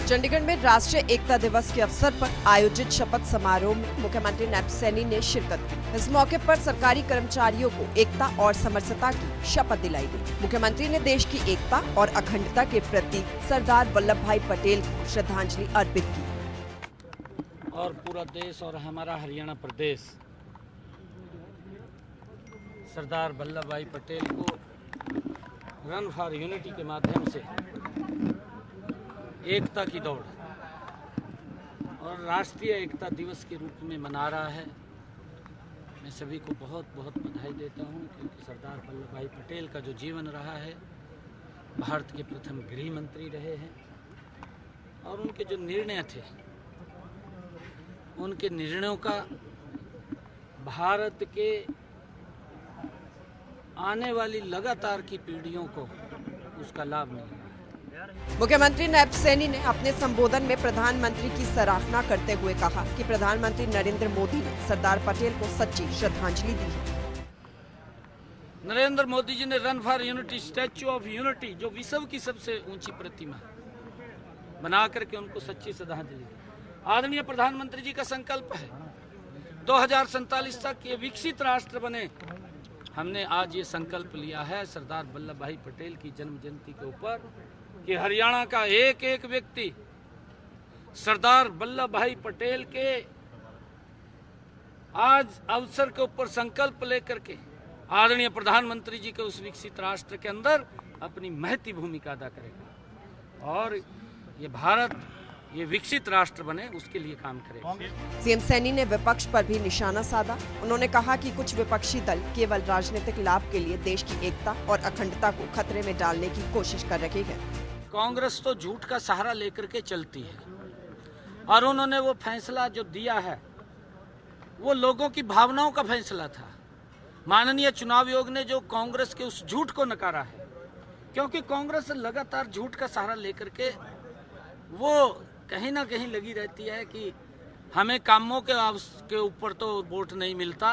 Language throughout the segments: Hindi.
चंडीगढ़ में राष्ट्रीय एकता दिवस के अवसर पर आयोजित शपथ समारोह में मुख्यमंत्री नैब सैनी ने शिरकत की। इस मौके पर सरकारी कर्मचारियों को एकता और समरसता की शपथ दिलाई गई। मुख्यमंत्री ने देश की एकता और अखंडता के प्रतीक सरदार वल्लभ भाई पटेल को श्रद्धांजलि अर्पित की। और पूरा देश और हमारा हरियाणा प्रदेश सरदार वल्लभ भाई पटेल को रन फॉर यूनिटी के माध्यम से एकता की दौड़ और राष्ट्रीय एकता दिवस के रूप में मना रहा है। मैं सभी को बहुत बहुत बधाई देता हूं, क्योंकि सरदार वल्लभ भाई पटेल का जो जीवन रहा है, भारत के प्रथम गृह मंत्री रहे हैं और उनके जो निर्णय थे, उनके निर्णयों का भारत के आने वाली लगातार की पीढ़ियों को उसका लाभ मिलेगा। मुख्यमंत्री नैब सैनी ने अपने संबोधन में प्रधानमंत्री की सराहना करते हुए कहा कि प्रधानमंत्री नरेंद्र मोदी ने सरदार पटेल को सच्ची श्रद्धांजलि दी है। नरेंद्र मोदी जी ने run for unity, statue of unity, जो विश्व की सबसे ऊंची प्रतिमा बना करके उनको सच्ची श्रद्धांजलि दी। आदरणीय प्रधानमंत्री जी का संकल्प है 2047 तक ये विकसित राष्ट्र बने। हमने आज ये संकल्प लिया है सरदार वल्लभ भाई पटेल की जन्म जयंती के ऊपर कि हरियाणा का एक एक व्यक्ति सरदार वल्लभ भाई पटेल के आज अवसर के ऊपर संकल्प लेकर के आदरणीय प्रधानमंत्री जी के उस विकसित राष्ट्र के अंदर अपनी महती भूमिका अदा करेगा और ये भारत ये विकसित राष्ट्र बने, उसके लिए काम करेगा। सीएम सैनी ने विपक्ष पर भी निशाना साधा। उन्होंने कहा कि कुछ विपक्षी दल केवल राजनीतिक लाभ के लिए देश की एकता और अखंडता को खतरे में डालने की कोशिश कर रहे हैं। कांग्रेस तो झूठ का सहारा लेकर के चलती है और उन्होंने वो फैसला जो दिया है वो लोगों की भावनाओं का फैसला था। माननीय चुनाव आयोग ने जो कांग्रेस के उस झूठ को नकारा है, क्योंकि कांग्रेस लगातार झूठ का सहारा लेकर के वो कहीं ना कहीं लगी रहती है कि हमें कामों के ऊपर तो वोट नहीं मिलता,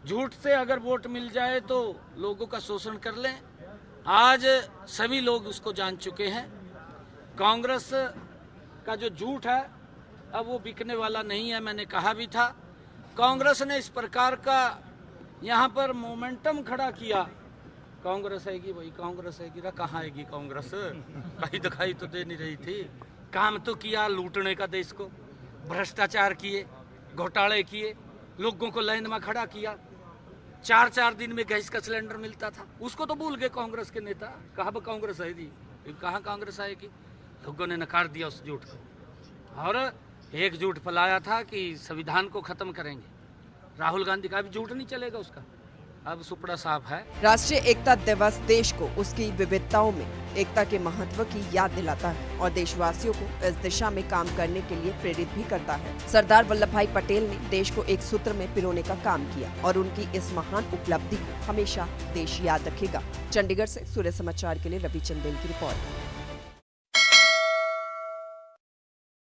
झूठ से अगर वोट मिल जाए तो लोगों का शोषण कर लें। आज सभी लोग उसको जान चुके हैं। कांग्रेस का जो झूठ है अब वो बिकने वाला नहीं है। मैंने कहा भी था, कांग्रेस ने इस प्रकार का यहाँ पर मोमेंटम खड़ा किया, कांग्रेस आएगी भाई, कांग्रेस आएगी, कहाँ आएगी कांग्रेस, कहीं दिखाई तो दे नहीं रही थी। काम तो किया लूटने का, देश को भ्रष्टाचार किए, घोटाले किए, लोगों को लाइन में खड़ा किया। 4-4 दिन में गैस का सिलेंडर मिलता था, उसको तो भूल गए कांग्रेस के नेता। कहाँ पर कांग्रेस आएगी, कहाँ कांग्रेस आएगी। लोगों ने नकार दिया उस झूठ को और एक झूठ फैलाया था कि संविधान को खत्म करेंगे। राहुल गांधी का भी झूठ नहीं चलेगा, उसका अब सुपड़ा साफ है। राष्ट्रीय एकता दिवस देश को उसकी विविधताओं में एकता के महत्व की याद दिलाता है और देशवासियों को इस दिशा में काम करने के लिए प्रेरित भी करता है। सरदार वल्लभ भाई पटेल ने देश को एक सूत्र में पिरोने का काम किया और उनकी इस महान उपलब्धि को हमेशा देश याद रखेगा। चंडीगढ़ से सूर्य समाचार के लिए रवि चंदेल की रिपोर्ट।